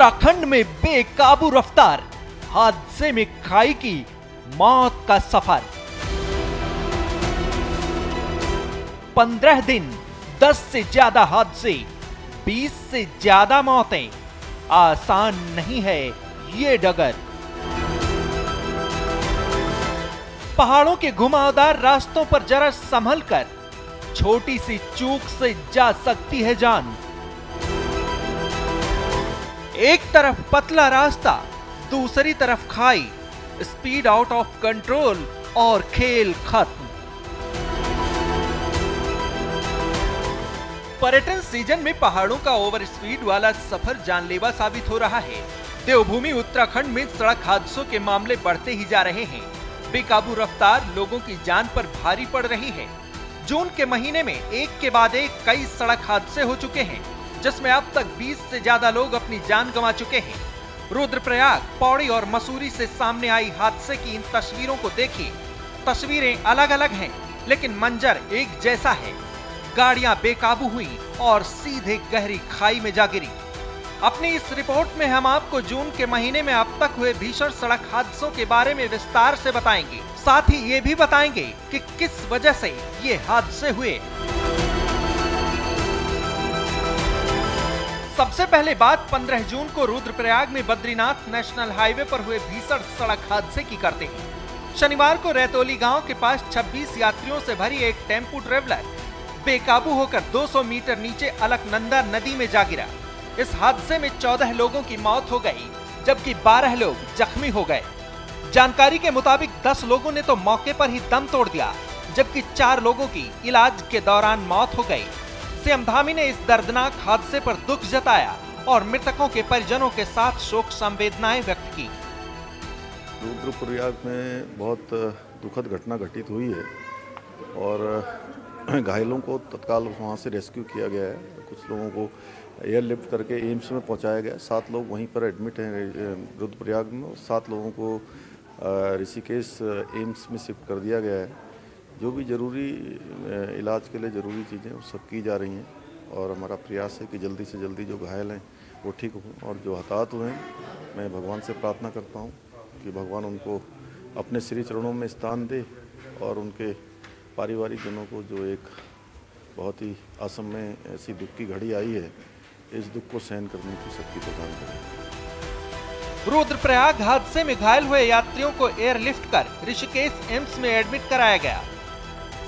उत्तराखंड में बेकाबू रफ्तार, हादसे में खाई की मौत का सफर। 15 दिन, 10 से ज्यादा हादसे, 20 से ज्यादा मौतें। आसान नहीं है ये डगर। पहाड़ों के घुमावदार रास्तों पर जरा संभल कर, छोटी सी चूक से जा सकती है जान। एक तरफ पतला रास्ता, दूसरी तरफ खाई, स्पीड आउट ऑफ कंट्रोल और खेल खत्म। पर्यटन सीजन में पहाड़ों का ओवर स्पीड वाला सफर जानलेवा साबित हो रहा है। देवभूमि उत्तराखंड में सड़क हादसों के मामले बढ़ते ही जा रहे हैं। बेकाबू रफ्तार लोगों की जान पर भारी पड़ रही है। जून के महीने में एक के बाद एक कई सड़क हादसे हो चुके हैं, जिसमें अब तक 20 से ज्यादा लोग अपनी जान गंवा चुके हैं। रुद्रप्रयाग, पौड़ी और मसूरी से सामने आई हादसे की इन तस्वीरों को देखिए। तस्वीरें अलग अलग हैं, लेकिन मंजर एक जैसा है। गाड़ियां बेकाबू हुई और सीधे गहरी खाई में जा गिरी। अपनी इस रिपोर्ट में हम आपको जून के महीने में अब तक हुए भीषण सड़क हादसों के बारे में विस्तार से बताएंगे। साथ ही ये भी बताएंगे कि किस वजह से ये हादसे हुए। सबसे पहले बात 15 जून को रुद्रप्रयाग में बद्रीनाथ नेशनल हाईवे पर हुए भीषण सड़क हादसे की करते हैं। शनिवार को रैतोली गांव के पास 26 यात्रियों से भरी एक टेम्पू ट्रेवलर बेकाबू होकर 200 मीटर नीचे अलकनंदा नदी में जा गिरा। इस हादसे में 14 लोगों की मौत हो गई, जबकि 12 लोग जख्मी हो गए। जानकारी के मुताबिक 10 लोगों ने तो मौके पर ही दम तोड़ दिया, जबकि 4 लोगों की इलाज के दौरान मौत हो गई। सीएम धामी ने इस दर्दनाक हादसे पर दुख जताया और मृतकों के परिजनों के साथ शोक संवेदनाएं व्यक्त की। रुद्रप्रयाग में बहुत दुखद घटना घटित हुई है और घायलों को तत्काल वहां से रेस्क्यू किया गया है। कुछ लोगों को एयरलिफ्ट करके एम्स में पहुंचाया गया। 7 लोग वहीं पर एडमिट हैं रुद्रप्रयाग में। 7 लोगों को ऋषिकेश एम्स में शिफ्ट कर दिया गया है। जो भी जरूरी इलाज के लिए ज़रूरी चीज़ें वो सब की जा रही हैं और हमारा प्रयास है कि जल्दी से जल्दी जो घायल हैं वो ठीक हों और जो हताहत हुए हैं, मैं भगवान से प्रार्थना करता हूँ कि भगवान उनको अपने श्री चरणों में स्थान दे और उनके पारिवारिक जनों को जो एक बहुत ही असमय ऐसी दुख की घड़ी आई है, इस दुख को सहन करने की शक्ति प्रदान करें। रुद्रप्रयाग हादसे में घायल हुए यात्रियों को एयरलिफ्ट कर ऋषिकेश एम्स में एडमिट कराया गया।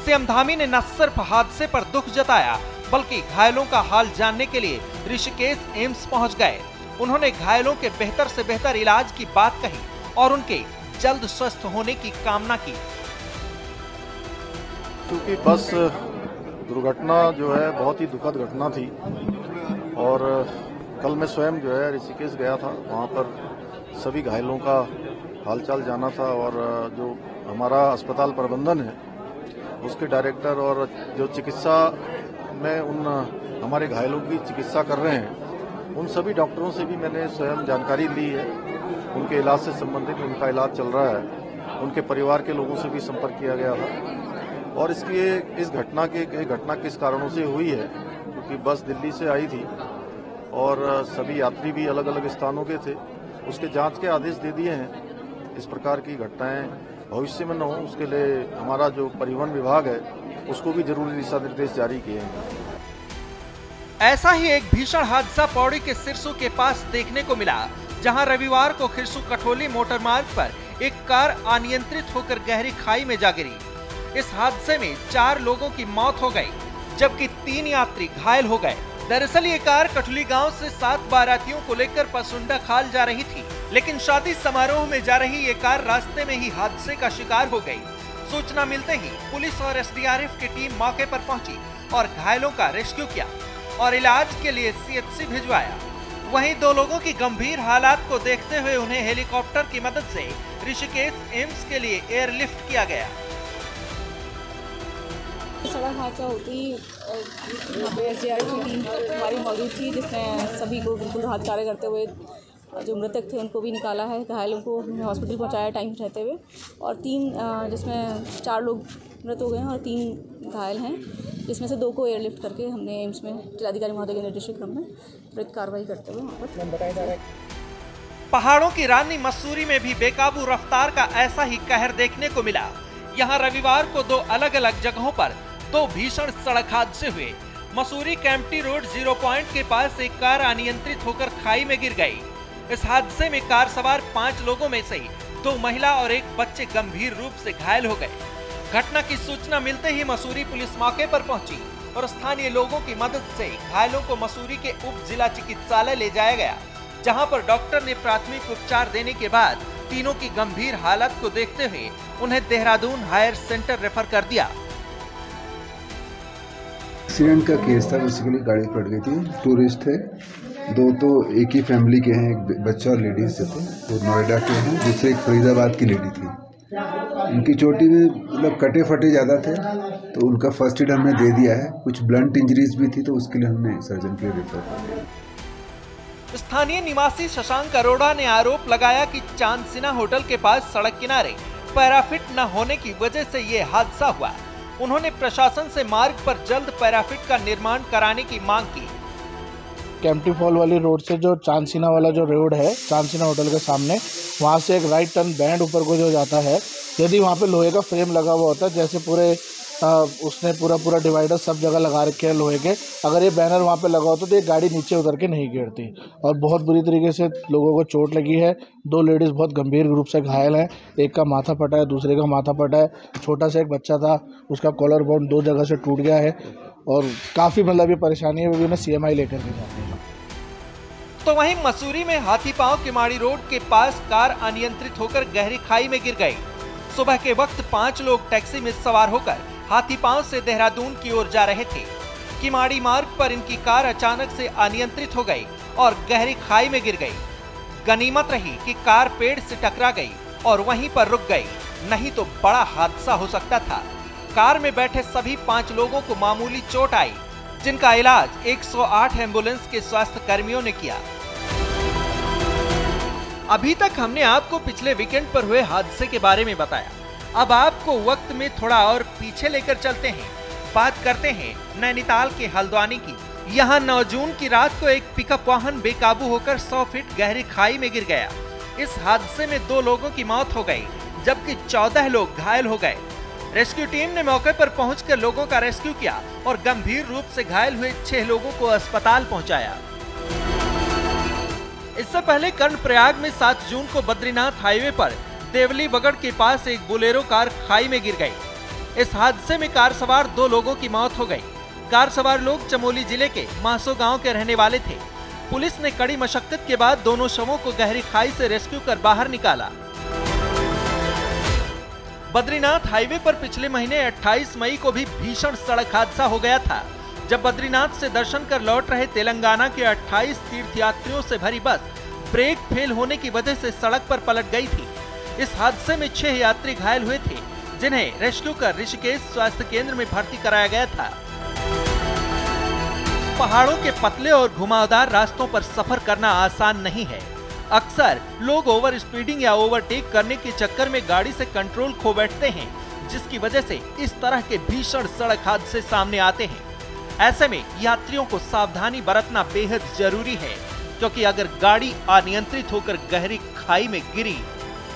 सीएम धामी ने न सिर्फ हादसे पर दुख जताया, बल्कि घायलों का हाल जानने के लिए ऋषिकेश एम्स पहुंच गए। उन्होंने घायलों के बेहतर से बेहतर इलाज की बात कही और उनके जल्द स्वस्थ होने की कामना की। क्योंकि बस दुर्घटना जो है बहुत ही दुखद घटना थी और कल मैं स्वयं जो है ऋषिकेश गया था। वहाँ पर सभी घायलों का हालचाल जाना था और जो हमारा अस्पताल प्रबंधन है उसके डायरेक्टर और जो चिकित्सा में उन हमारे घायलों की चिकित्सा कर रहे हैं, उन सभी डॉक्टरों से भी मैंने स्वयं जानकारी ली है। उनके इलाज से संबंधित उनका इलाज चल रहा है। उनके परिवार के लोगों से भी संपर्क किया गया था और इस घटना किस कारणों से हुई है, क्योंकि बस दिल्ली से आई थी और सभी यात्री भी अलग अलग स्थानों के थे। उसके जांच के आदेश दे दिए हैं। इस प्रकार की घटनाएं भविष्य में न हो, उसके लिए हमारा जो परिवहन विभाग है उसको भी जरूरी दिशा निर्देश जारी किए हैं। ऐसा ही एक भीषण हादसा पौड़ी के सिरसू के पास देखने को मिला, जहां रविवार को खिरसू कठोली मोटर मार्ग पर एक कार अनियंत्रित होकर गहरी खाई में जा गिरी। इस हादसे में 4 लोगों की मौत हो गई, जबकि 3 यात्री घायल हो गए। दरअसल ये कार कठुली गांव से 7 बारातियों को लेकर पसुंडा खाल जा रही थी, लेकिन शादी समारोह में जा रही ये कार रास्ते में ही हादसे का शिकार हो गई। सूचना मिलते ही पुलिस और एसडीआरएफ की टीम मौके पर पहुंची और घायलों का रेस्क्यू किया और इलाज के लिए सीएचसी भिजवाया। वहीं 2 लोगों की गंभीर हालात को देखते हुए उन्हें हेलीकॉप्टर की मदद से ऋषिकेश एम्स के लिए एयरलिफ्ट किया गया। सड़क हादसा होती एसडीआरएफ की टीम हमारी मौजूद थी, जिसने सभी को बिल्कुल राहत कार्य करते हुए जो मृतक थे उनको भी निकाला है, घायलों को हॉस्पिटल पहुंचाया टाइम रहते हुए, और 3 जिसमें 4 लोग मृत हो गए हैं और 3 घायल हैं, जिसमें से 2 को एयरलिफ्ट करके हमने एम्स में जिलाधिकारी महोदय के निर्देश क्रम में त्वरित कार्रवाई करते हुए वहाँ पर बताया जा रहा है। पहाड़ों की रानी मसूरी में भी बेकाबू रफ्तार का ऐसा ही कहर देखने को मिला। यहाँ रविवार को 2 अलग अलग जगहों पर 2 भीषण सड़क हादसे हुए। मसूरी कैंपटी रोड 0 पॉइंट के पास एक कार अनियंत्रित होकर खाई में गिर गई। इस हादसे में कार सवार 5 लोगों में से 2 महिला और 1 बच्चे गंभीर रूप से घायल हो गए। घटना की सूचना मिलते ही मसूरी पुलिस मौके पर पहुंची और स्थानीय लोगों की मदद से घायलों को मसूरी के उप जिला चिकित्सालय ले जाया गया, जहां पर डॉक्टर ने प्राथमिक उपचार देने के बाद तीनों की गंभीर हालत को देखते हुए उन्हें देहरादून हायर सेंटर रेफर कर दिया। एक्सीडेंट का केस था, बेसिकली गाड़ी पलट गई थी। टूरिस्ट थे, 2 तो एक ही फैमिली के हैं, एक बच्चा और लेडीज थे, तो नोएडा के हैं, दूसरे एक फरीदाबाद की लेडी थी। उनकी चोटी में मतलब कटे फटे ज़्यादा थे, तो उनका फर्स्ट एड हमने दे दिया है। कुछ ब्लंट इंजरीज भी थी, तो उसके लिए हमने सर्जन के लिए रेफर कर दिया। स्थानीय निवासी शशांक अरोड़ा ने आरोप लगाया कि चांदसिना होटल के पास सड़क किनारे पैराफिट न होने की वजह से ये हादसा हुआ। उन्होंने प्रशासन से मार्ग पर जल्द पैराफिट का निर्माण कराने की मांग की। कैंपटी फॉल वाली रोड से जो चांदसिना वाला जो रोड है, चांदसिना होटल के सामने, वहाँ से एक राइट टर्न बैंड ऊपर को जो जाता है, यदि वहाँ पे लोहे का फ्रेम लगा हुआ होता है, जैसे पूरे उसने पूरा डिवाइडर सब जगह लगा रखे हैं लोहे के, अगर ये बैनर वहाँ पे लगा होता तो ये गाड़ी नीचे उतर के नहीं गिरती। और बहुत बुरी तरीके से लोगों को चोट लगी है। 2 लेडीज़ बहुत गंभीर रूप से घायल हैं, एक का माथा फटा है, दूसरे का माथा फटा है। छोटा सा एक बच्चा था, उसका कॉलर बोन 2 जगह से टूट गया है और काफ़ी मतलब ये परेशानी है, वो भी उन्हें CMI लेकर के जाते हैं। तो वहीं मसूरी में हाथीपांव किमाड़ी रोड के पास कार अनियंत्रित होकर गहरी खाई में गिर गई। सुबह के वक्त 5 लोग टैक्सी में सवार होकर हाथीपांव से देहरादून की ओर जा रहे थे। किमाड़ी मार्ग पर इनकी कार अचानक से अनियंत्रित हो गई और गहरी खाई में गिर गई। गनीमत रही कि कार पेड़ से टकरा गई और वहीं पर रुक गई, नहीं तो बड़ा हादसा हो सकता था। कार में बैठे सभी 5 लोगों को मामूली चोट आई, जिनका इलाज 108 एम्बुलेंस के स्वास्थ्य कर्मियों ने किया। अभी तक हमने आपको पिछले वीकेंड पर हुए हादसे के बारे में बताया। अब आपको वक्त में थोड़ा और पीछे लेकर चलते हैं। बात करते हैं नैनीताल के हल्द्वानी की। यहाँ 9 जून की रात को एक पिकअप वाहन बेकाबू होकर 100 फीट गहरी खाई में गिर गया। इस हादसे में 2 लोगों की मौत हो गई, जबकि 14 लोग घायल हो गए। रेस्क्यू टीम ने मौके पर पहुंचकर लोगों का रेस्क्यू किया और गंभीर रूप से घायल हुए 6 लोगों को अस्पताल पहुंचाया। इससे पहले कर्णप्रयाग में 7 जून को बद्रीनाथ हाईवे पर देवली बगड़ के पास एक बोलेरो कार खाई में गिर गई। इस हादसे में कार सवार 2 लोगों की मौत हो गई। कार सवार लोग चमोली जिले के मासो गांव के रहने वाले थे। पुलिस ने कड़ी मशक्कत के बाद दोनों शवों को गहरी खाई से रेस्क्यू कर बाहर निकाला। बद्रीनाथ हाईवे पर पिछले महीने 28 मई को भी भीषण सड़क हादसा हो गया था, जब बद्रीनाथ से दर्शन कर लौट रहे तेलंगाना के 28 तीर्थयात्रियों से भरी बस ब्रेक फेल होने की वजह से सड़क पर पलट गई थी। इस हादसे में 6 यात्री घायल हुए थे, जिन्हें रेस्क्यू कर ऋषिकेश स्वास्थ्य केंद्र में भर्ती कराया गया था। पहाड़ों के पतले और घुमावदार रास्तों पर सफर करना आसान नहीं है। अक्सर लोग ओवर स्पीडिंग या ओवरटेक करने के चक्कर में गाड़ी से कंट्रोल खो बैठते हैं, जिसकी वजह से इस तरह के भीषण सड़क हादसे सामने आते हैं। ऐसे में यात्रियों को सावधानी बरतना बेहद जरूरी है, क्योंकि अगर गाड़ी अनियंत्रित होकर गहरी खाई में गिरी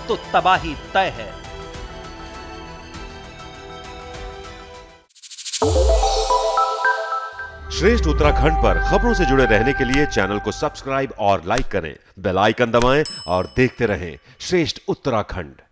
तो तबाही तय है। श्रेष्ठ उत्तराखंड पर खबरों से जुड़े रहने के लिए चैनल को सब्सक्राइब और लाइक करें, बेल आइकन दबाएं और देखते रहें श्रेष्ठ उत्तराखंड।